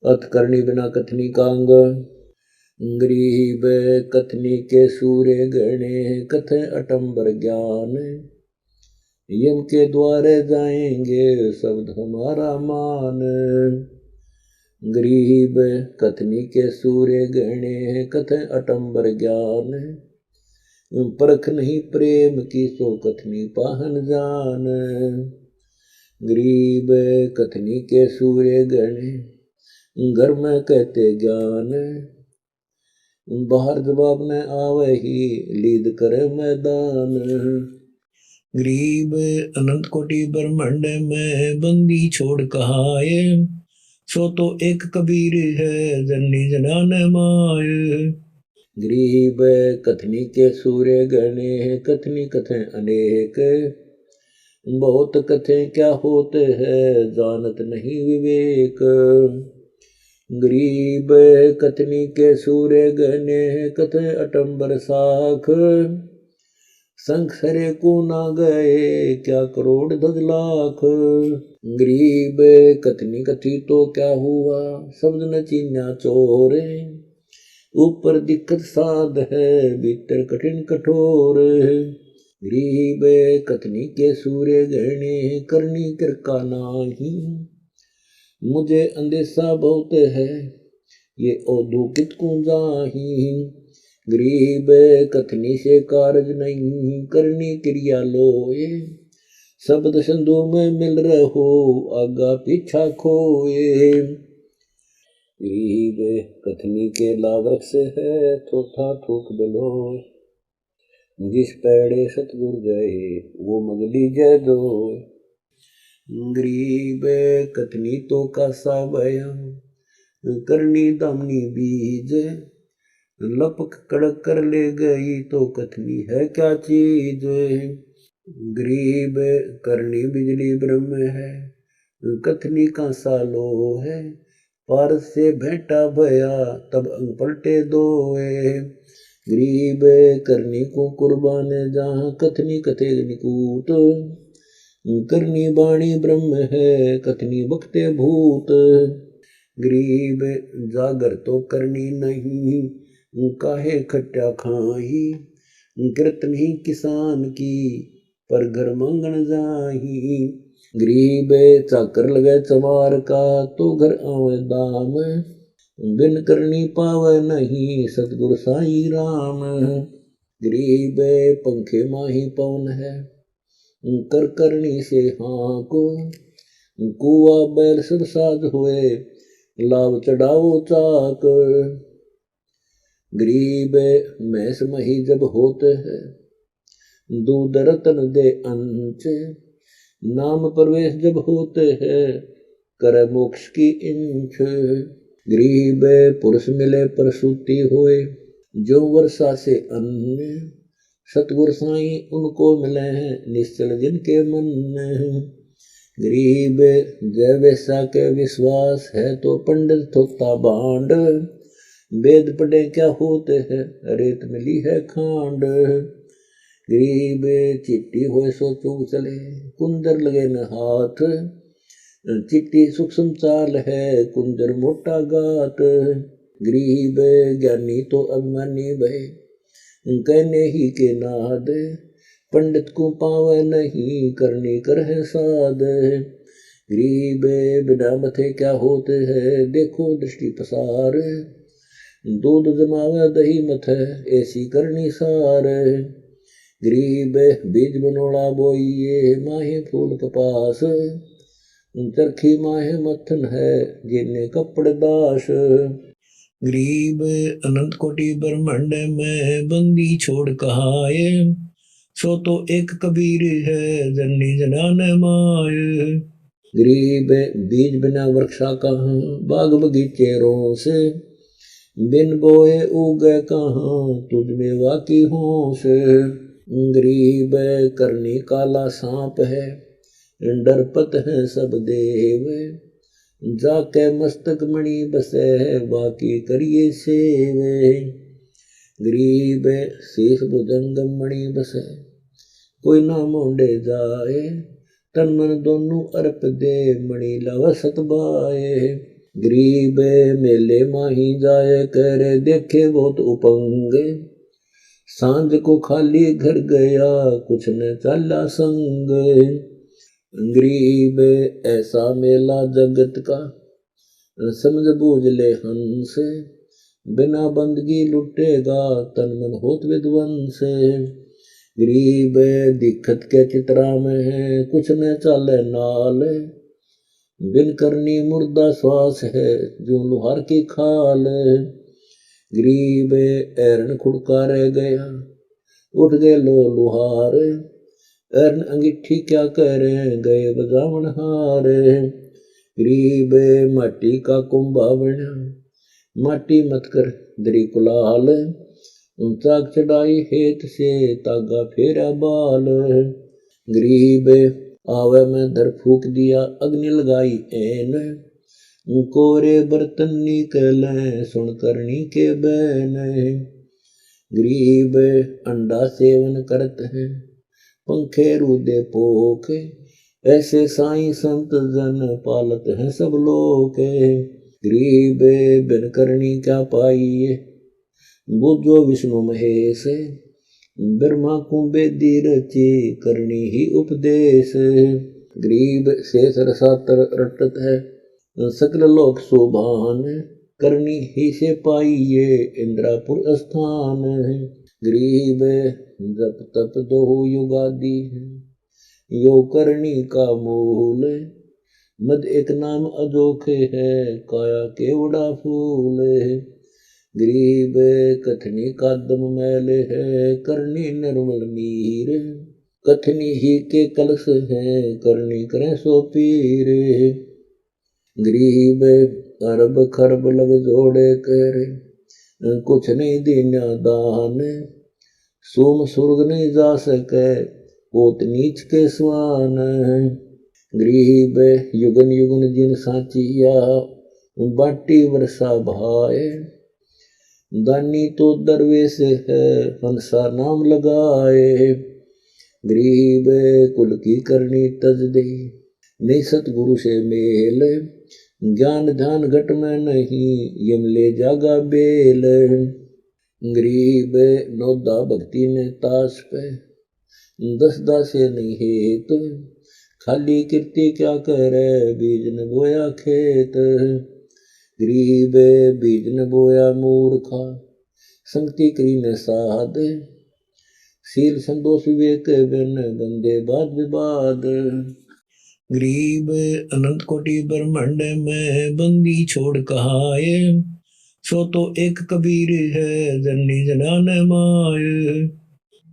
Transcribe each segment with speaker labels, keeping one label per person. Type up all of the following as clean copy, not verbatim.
Speaker 1: अथ करनी बिना कथनी कांग। गरीब कथनी के सूर्य गणे कथ अटंबर ज्ञान। यम के द्वारे जाएंगे शब्द हमारा मान। गरीब कथनी के सूर्य गणे कथ अटंबर ज्ञान। परख नहीं प्रेम की सो कथनी पाहन जान। गरीब कथनी के सूर्य गणे घर में कहते ज्ञान। बाहर जवाब न आवे ही लीद करे मैदान। गरीब अनंत कोटि ब्रह्मांड में बंदी छोड़ कहाए। सो तो एक कबीर है जननी जनान माय। गरीब कथनी के सूर्य गणे कथनी कथें अनेक। बहुत कथें क्या होते हैं जानत नहीं विवेक। गरीब कथनी के सूर्य गणे कथें अटंबर साख। संख सरे को ना गए क्या करोड़ 10 लाख। गरीब कथनी कथी तो क्या हुआ शब्द न चीन्या चोर। ऊपर दिक्कत साध है भीतर कठिन कठोर। गरीब कथनी के सूर्य गहने करनी कर का नाही। मुझे अंदेशा बहुत है ये औदुकित को जाही। गरीब कथनी से कारज नहीं करनी क्रिया लोए। शब्द संधु में मिल रहो आगा पीछा खोए। गरीब कथनी के लावृक्ष है थोथा थूक बिलो। जिस पैड़े सतगुर गए वो मगली जय दो। गरीब कथनी तो का सा बयां करनी दामनी बीज। लपक कड़क कर ले गई तो कथनी है क्या चीज। गरीब करनी बिजली ब्रह्म है कथनी का सालो है। पारस से भेंटा भया तब अंग पलटे दोए। गरीब करनी को कुर्बान जहाँ कथनी कथे निकूत। करनी बाणी ब्रह्म है कथनी बखते भूत। गरीब जागर तो करनी नहीं काहे खट्टा खाही। कृत नहीं किसान की पर घर मांगन जाही। गरीब चाकर लगे चमार का तो घर आवे दाम। बिन करनी पावे नहीं सतगुर साई राम। गरीब पंखे माही पवन है कर करनी से हाँ को। कुआ बैल सुरसाद हुए लाभ चढ़ाओ चाक। गरीब मैस मही जब होते हैं दूध रतन दे अंच। नाम प्रवेश जब होते हैं कर मोक्ष की इंच। गरीब पुरुष मिले प्रसूति होए जो वर्षा से अन्न। सतगुर साई उनको मिले हैं निश्चल जिनके मन। गरीब जय वैसा के विश्वास है तो पंडित थोता बांड। वेद पढ़े क्या होते हैं रेत मिली है खांड। गरीब चिट्ठी होए सो चूक चले कुंदर लगे न हाथ। चिट्ठी सूक्ष्म चाल है कुंदर मोटा गात। गरीब ज्ञानी तो अभिमानी भय कहने ही के नाद। पंडित को पावे नहीं करनी कर है साध। गरीब बिना मथे क्या होते हैं देखो दृष्टि पसार। दूध जमावे दही मथे ऐसी करनी सार। गरीब बीज बनोड़ा बोइए माहे फूल कपास। चरखी माहे मथन है जिन्ने कपड़े दास। गरीब अनंत कोटि ब्रह्मांड में बंदी छोड़ कहाए। सो तो एक कबीर है जननी जनान माय। गरीब बीज बिना वृक्षा कहाँ बाग बगीचे रोस। बिन बोए उगे कहाँ तुझ में वाकी होश। गरीब करनी काला सांप है डरपत है सब देव। जाके मस्तक मणि बसे बाकी करिए सेव। गरीब शीश भुजंग मणि बसे कोई ना मोंडे जाए। तन मन दोनों अर्प दे मणि लव सतबाए। गरीब मेले माही जाए करे देखे बहुत उपंग, सांझ को खाली घर गया कुछ न चला संग। गरीब ऐसा मेला जगत का समझ बूझ ले हंस, बिना बंदगी लुटेगा तन मन होत विध्वंस। गरीब दिक्कत के चित्रा में है कुछ न चाले नाल, बिन करनी मुर्दा श्वास है जो लोहार की खाल। गरीब एरन खुड़का रह गया उठ गए लो लुहार, एरन अंगीठी क्या करें गए बजावन हार। गरीब माटी का कुंभा बना माटी मत कर दरी कुलाल, चाक चढ़ाई हेत से तागा फेरा बाल। गरीब आवे में दर फूक दिया अग्नि लगाई एन, कोरे बर्तन निकले सुन करनी के बैन। गरीब अंडा सेवन करते हैं पंखे रूदे पोक, ऐसे साईं संत जन पालत हैं सब लोग। गरीब बिन करनी क्या पाइए बुझो विष्णु महेश, ब्रह्मा कुंबेदी रची करनी ही उपदेश। गरीब शेष रसातर रटत है सकल लोक शोभान, करनी ही से पाइए इंद्रापुर स्थान। गरीब जप तप दो युगादि है यो करनी का मूल, मद एक नाम अजोखे है काया केवड़ा फूल। गरीब कथनी का दम मैले है करनी निर्मल नीर, कथनी ही के कलश है करनी करें सो पीर। गरीब अरब खरब लग जोड़े करे कुछ नहीं दीना दान, सोम सुर्ग नहीं जा सके पोत नीच के स्वान। गरीब युगन युगन जिन साचिया बाटी वर्षा भाए, दानी तो दरवेश है हंसा नाम लगाए। गरीब कुल की करनी तज दे नहीं सतगुरु से मेल, ज्ञान ध्यान घट में नहीं यमले जागा बेल। गरीब नौदा भक्ति ने ताश पे 10 दासे नहीं हेत, खाली कीर्ति क्या करे बीज न बोया खेत। गरीब बीज न बोया मूर्खा संगति करी न साध, शील संतोष विवेक बिन बंदे वाद विवाद। गरीब अनंत कोटि ब्रह्मांड में बंदी छोड़ कहाए, सो तो एक कबीर है जननी जनान माय।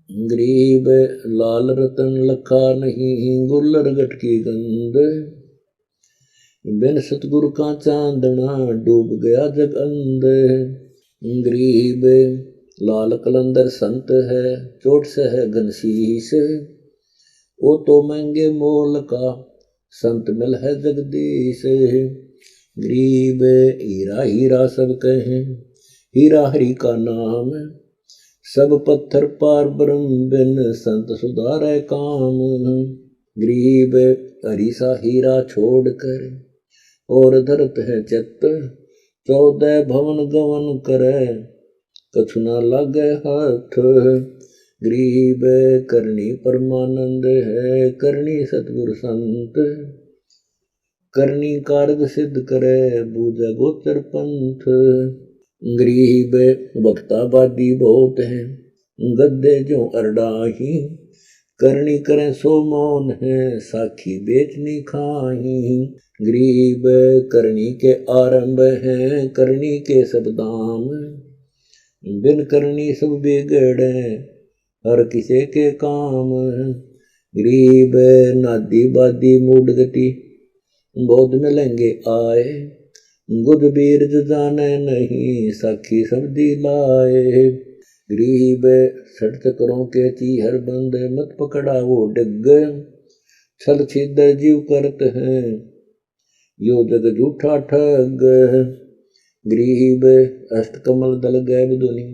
Speaker 1: गरीब लाल रतन लखा नहीं गुल्लर गट की गंध, बिन सतगुरु का चांदना डूब गया जग अंध। गरीब लाल कलंदर संत है चोट से है घनशीस, वो तो महंगे मोल का संत मिल है जगदीश। गरीब हीरा हीरा सब कहें हीरा हरि का नाम, सब पत्थर पार ब्रह्म बिन संत सुधारे काम। गरीब हरि सा हीरा छोड़कर और धरत है चित्त, 14 भवन गवन करे कछु ना लागे हाथ। गरीब करनी परमानंद है करनी सतगुरु संत, करनी कारग सिद्ध करे बूझे गोचर पंथ। गरीब भक्ताबादी बहुत है गद्दे जो अरडाही, करनी करें सो मौन है साखी बेचनी खाही। गरीब करनी के आरंभ है करनी के सब दाम, बिन करनी सब बिगड़े हर किसे के काम। गरीब नादी बादी मूड गति बोध मिलेंगे आए, गुद बीर जो जाने नहीं साखी सब दिलाए। गरीब सठ चक्रों के चीहर बंद मत पकड़ा वो डिग, छल छिद्र जीव करत हैं यो जग झूठा ठग। गरीब अष्ट कमल दल गैब दुनी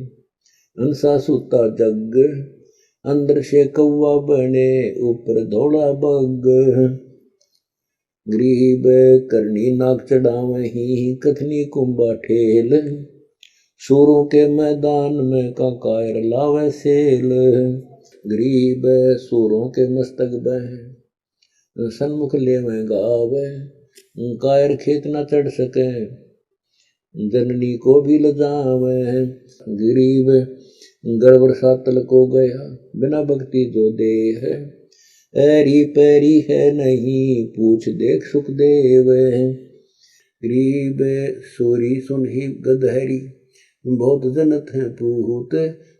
Speaker 1: अंसा सूता जग, अंदर से कौवा बने ऊपर धौला बग। गरीब करनी नाक चढ़ावही कथनी कुंभा ठेल, सूरों के मैदान में कायर लावे सेल। गरीब सूरों के मस्तक बह सन्मुख लेवे गावे, कायर खेत न चढ़ सके जननी को भी लजावे। गरीब गर्भ सातल को गया बिना भक्ति जो दे है, ऐरी पैरी है नहीं पूछ देख सुखदेव। गरीब सोरी सुन ही गदहरी बहुत जनत है पूत,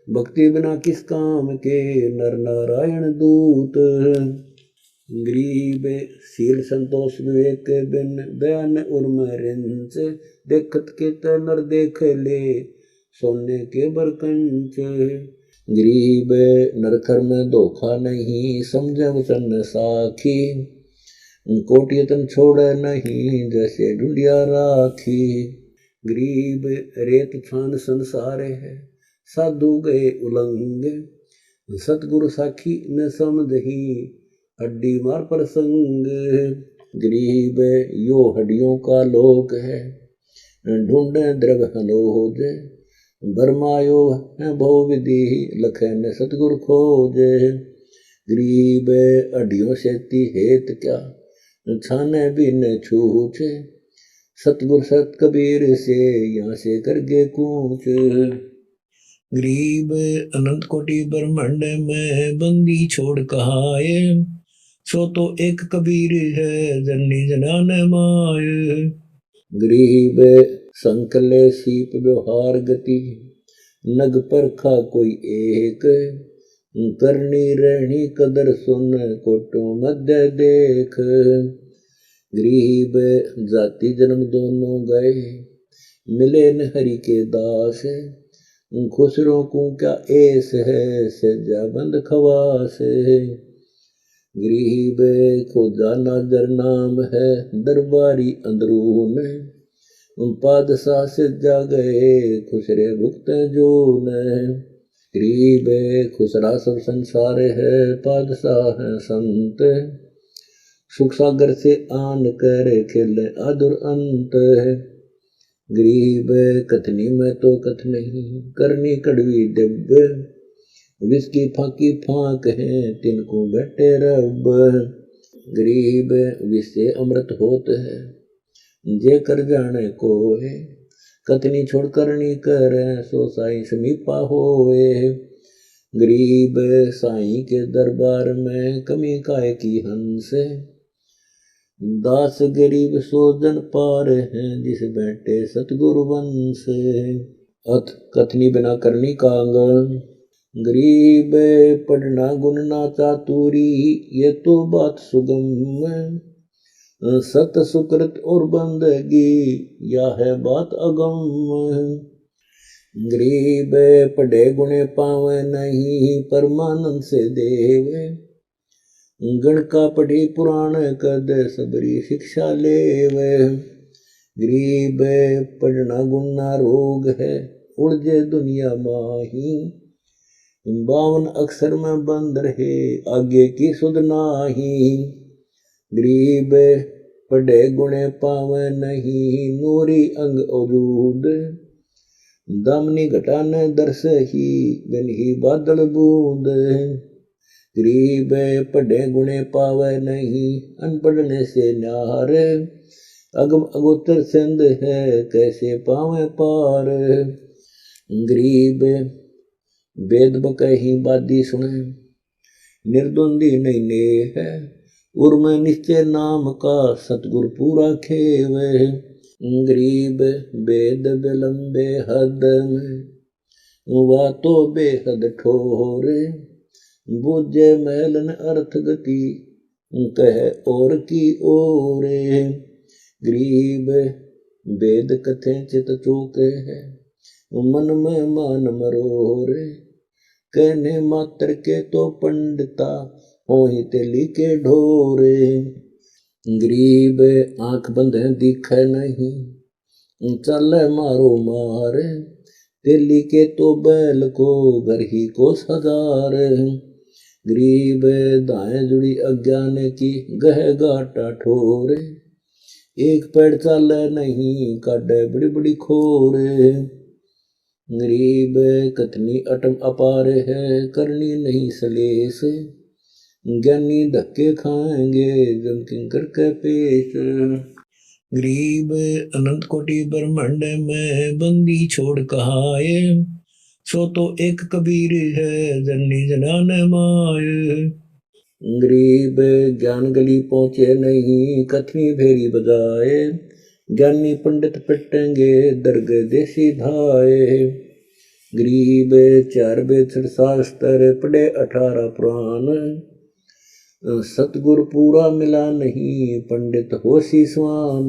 Speaker 1: भक्ति बिना किस काम के नर नारायण दूत। गरीब शील संतोष विवेक बिन दयान उर्म रिंच, देखत के नर देख ले सोने के बरकंच। गरीब नरखर में धोखा नहीं समझे वचन साखी, कोटियतन छोड़े नहीं जैसे ढूंढिया राखी। गरीब रेत छान संसार है साधु गए उलंग, सतगुरु साखी न समझही हड्डी मार प्रसंग। गरीब यो हड्डियों का लोक है ढूंढे द्रव हलोज, बरमायो है भव विधि लखन सतगुरु खोज। गरीब हड्डियों से ती हेत क्या छाने भी न छूछ, सतगुर सत कबीर से यहाँ से करगे कूच। गरीब अनंत कोटि ब्रह्मांड में बंदी छोड़ कहाए, सो तो एक कबीर है जननी जनान माय। गरीब संकले सीप व्यवहार गति, नग परखा कोई एक, करनी रहनी कदर सुन कोटो मध्य देख। गरीब जाति जन्म दोनों गए मिले न हरि के दास, खुसरों को क्या ऐस है सजा बंद खवास। गरीब खोजा नाजर नाम है दरबारी अंदरून, पादशाह से जा गए खुसरे भुक्त जोन। गरीब खुसरा सब संसार है पादशाह है संत, सुख सागर से आन कर खेले आदुर अंत। गरीब कथनी में तो कथ नहीं करनी कड़वी दिब, विस्की फाकी फाक है तिनको बैठे रब। गरीब विष से अमृत होत है जे कर जाने को है, कथनी छोड़ करनी कर सो साई समीपा होए। गरीब साई के दरबार में कमी काय की हंस, दास गरीब सो जन पार हैं जिस बैठे सतगुरु वंश। अथ कथनी बिना करनी कांग, गरीब पढ़ना गुण ना चातुरी ये तो बात सुगम, सत सुकृत और बंदगी या है बात अगम। गरीब पढ़े गुणे पावे नहीं परमानंद से देवे, गण का पढ़ी पुराण कद सबरी शिक्षा लेवे। गरीब पढ़ना गुना रोग है उड़जे दुनिया माही, 52 अक्षर में बंद रहे आगे की सुध नाही। गरीब पढ़े गुणे पावे नहीं नूरी अंग अजूद, दामनी घटाने दर्श ही बिन ही बादल बूंद। गरीब पढ़े गुणे पावे नहीं अनपढ़ने से न्यार, अगम अगोचर सिंध है कैसे पावे पार। गरीब वेद बकही बादी सुने निर्द्वंदी नहीं ने है, उर्म निश्चय नाम का सतगुर पूरा खेवे। गरीब वेद विलंबे हद में वा तो बेहद ठोरे, बुझे महलन अर्थ गति कह और की ओरे। गरीब वेद कथे चित चूके है मन में मान मरोरे, कहने मात्र के तो पंडिता होहि तेली के ढोरे। गरीब आंख बंद दिखे नहीं चले मारो मार, तेली के तो बैल को घर ही को सजार। गरीब दाएं जुड़ी अज्ञान की गह गाटा ठोर, एक पैर चाले नहीं काटे बड़ी बड़ी खोर। गरीब कतनी अटम अपार है करनी नहीं सलेस, ज्ञानी धक्के खाएंगे जम किंकर के पेश। गरीब अनंत कोटि ब्रह्मांड में बंदी छोड़ कहाए, सो तो एक कबीर है जननी जनान माए। गरीब ज्ञान गली पहुंचे नहीं कथनी भेरी बजाए, ज्ञानी पंडित पिटेंगे दरगे देसी धाए। गरीब 4 वेद शास्त्र पढ़े 18 पुराण, सतगुरु पूरा मिला नहीं पंडित होशी स्वान।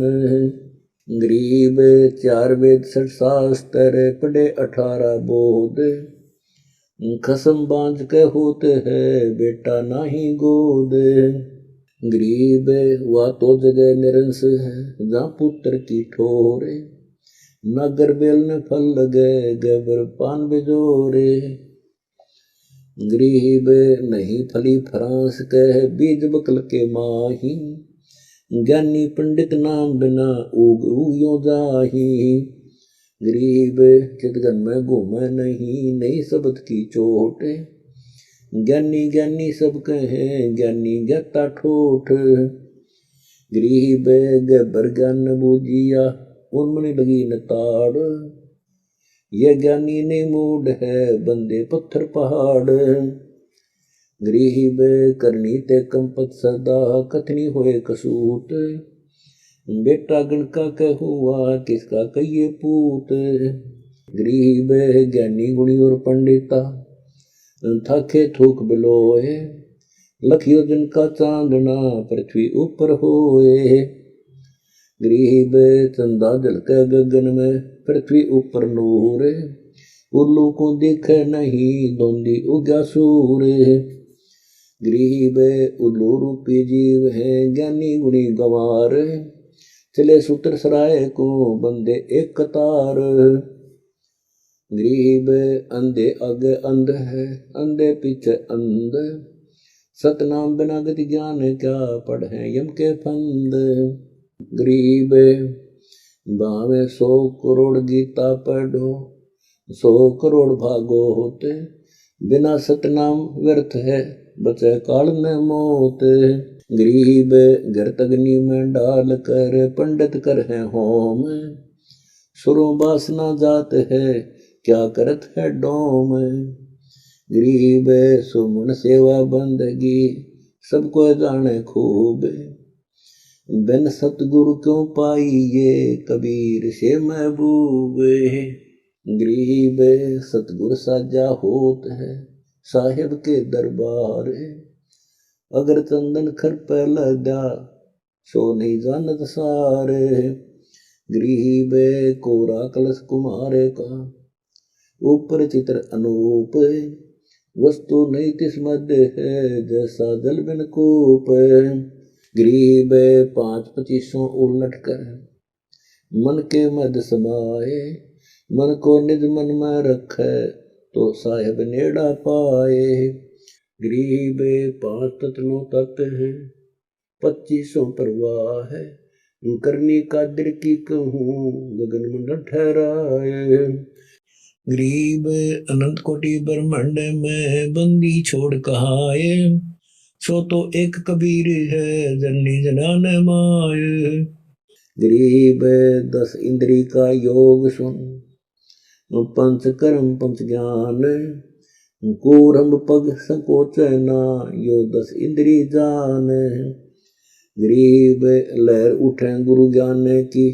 Speaker 1: गरीब 4 वेद शास्त्र पढ़े 18 बोध, कसम बांध के होते है बेटा नाही गोद। गरीब वह तो जगह निरंस है जहाँ पुत्र की ठोरे, नगर बेल में फल लगे गबर पान बिजोरे। गरीब नहीं फली फ्रांस के बीज बकल के माही, ज्ञानी पंडित नाम बिना उग उयो जाही। गरीब चितगन में घूमे नहीं शब्द की चोट, ज्ञानी ज्ञानी सब कहे ज्ञानी ज्ञाता ठोठ। गरीब गबर ज्ञान बूझिया उनमने लगी न ताड़, यह ज्ञानी ने मूड है बंदे पत्थर पहाड़। गरीब करनी ते कंपत सदा कथनी होए कसूत, बेटा गणका कह हुआ किसका कहिए पूत। गरीब ज्ञानी गुणी और पंडिता थाके थूक बिलोए, लखियो जिनका चांदना पृथ्वी ऊपर होए। गरीब चंदा जलके गगन में पृथ्वी ऊपर नूर, उल्लू को दिखे नहीं धोंदी उग्या सूर। गरीब उल्लू रूपी जीव है ज्ञानी गुणी गंवार, चले सूत्र सराय को बंदे एक कतार। गरीब अंधे आगे अंध है अंधे पीछे अंध, सतनाम बिना गति ज्ञान क्या पढ़े यम के फंद। गरीब बावे 100 करोड़ गीता पढ़ो 100 करोड़ भागो होते, बिना सतनाम व्यर्थ है बचे काल में मौत। गरीब गर्त अग्नि में डाल कर पंडित कर है होम, सुरों बासना जात है क्या करत है डोम। गरीब सुमन सेवा बंदगी सबको जाने खूब, बिन सतगुरु क्यों पाई ये कबीर से महबूब। गरीब सतगुरु साजा होत है साहिब के दरबार, अगर चंदन खर पे लदा सो नहीं जानत सारे। गरीब कोरा कलश कुमारे का ऊपर चित्र अनूप, वस्तु नहीं तिस मध्य है जैसा जल बिन कूप। गरीब 5-25 उलट कर मन के मध्य समाए, मन को निज मन में रखे तो साहिब नेड़ा पाए। गरीब 5 तत्वों तत्व है 25 प्रवाह है, करनी कादिर की कहूँ गगन मंडल ठहराए। गरीब अनंत कोटि ब्रह्मांड में बंदी छोड़ कहाए, सो तो एक कबीर है जननी जनान माए। गरीब 10 इंद्री का योग सुन, पंच कर्म पंच ज्ञान, कूरम पग संकोच ना यो 10 इंद्री जान। गरीब लहर उठे गुरु ज्ञान की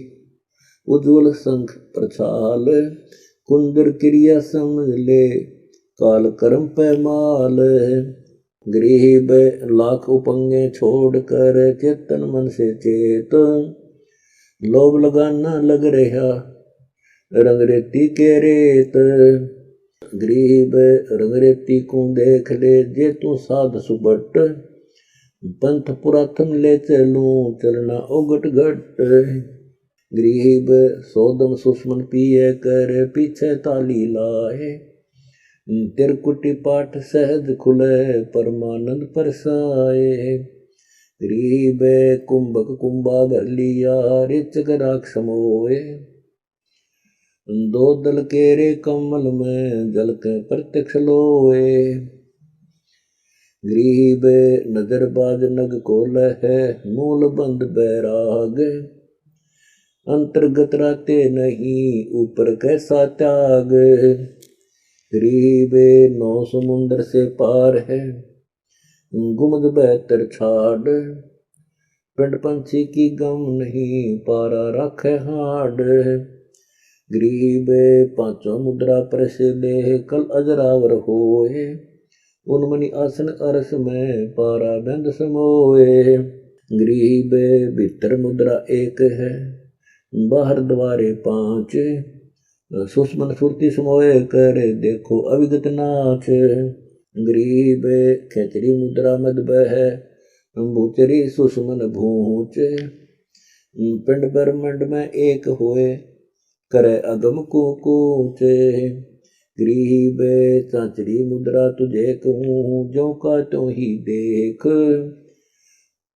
Speaker 1: उज्ज्वल संख प्रछाल, कुंदर क्रिया समझ ले काल कर्म पैमाल। गरीब लाख उपंगे छोड़ कर चेतन मन से चेत, लोभ लगाना लग रहा रंग रेती के रेत। गरीब रंग रेती को देख ले जे तू साध सुबट, पंथ पुरातन ले चलूं चलना उगट घट। गरीब सोदम सुषमन पिए कर पीछे ताली लाए, तिरकुटी पाठ सहज खुले परमानंद परसाए। गरीब कुंभक कुंभा भर लिया रिचक राख समोए। दो दल केरे कमल में जल के प्रत्यक्ष लोए। गरीब नजर बाज नग कोल है मूल बंद बैराग। अंतर्गत राते नहीं ऊपर कैसा त्याग। गरीब नौ समुंदर से पार है गुमद बेहतर छाड़। पिंड पंछी की गम नहीं पारा रख हाड। गरीब पांचों मुद्रा पर से ले कल अजरावर होए। उन्मनी आसन अरस में पारा बंद समोए। गरीब भीतर मुद्रा एक है बाहर द्वारे पांच। सुषमन सुरती समोए कर देखो अविगत नाच। गरीब खेचरी मुद्रा मद बह भूचरी सुषमन भूच। पिंड ब्रह्मंड में एक होए करे अगम कूच। गरीब चांचरी मुद्रा तुझे कहूँ जो का तो ही देख।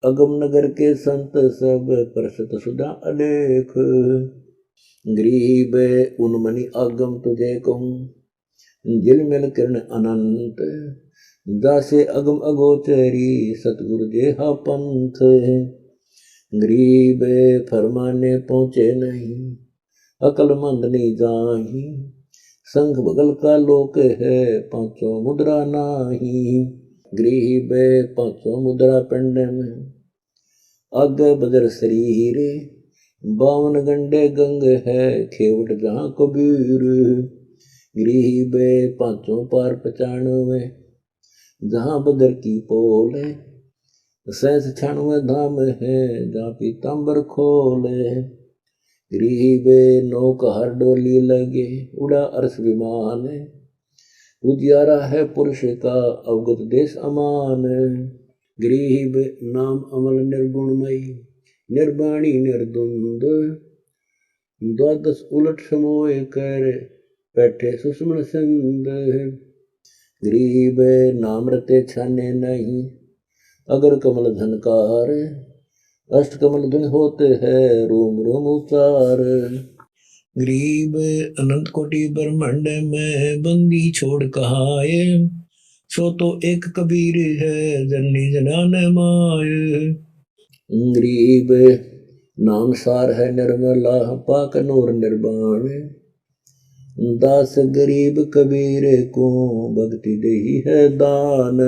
Speaker 1: अगम नगर के संत सब प्रसत सुधा अलेख। गरीब उन्मनी अगम तुझे कहूँ जिल मिल किरण अनंत। जासे अगम अगोचरी सतगुरु जेहा पंथ। गरीब फरमाने पहुँचे नहीं अकलमंद नहीं जाही। संघ बगल का लोक है पांचों मुद्रा नाही। गरीब पांचों मुद्रा पिंड में आगे बजर शरीर। बावन गंडे गंग है खेवट जहाँ कबीर। गरीब पांचों पार पचानवे जहाँ बदर की पोल। सैंस छियानवे धाम है जहाँ पीताम्बर खोले। गरीब नौक हर डोली लगे उड़ा अरस विमान। उजियारा है पुरुष का अवगत देश अमान। गरीब नाम अमल निर्गुणमयी निर्वाणी निर्द्वंद। द्वादश उलट समोए कर बैठे सुषमन सिंध। गरीब नाम रते छाने नहीं अगर कमल धनकार। अष्टकमल धुन होते हैं रोम रोम उचार। गरीब अनंत कोटि ब्रह्मांड में बंदी छोड़ कहाए। सो तो एक कबीर है जननी जनान माए। गरीब नाम सार है निर्मला पाक नूर निर्वाण। दास गरीब कबीर को भक्ति दही है दान।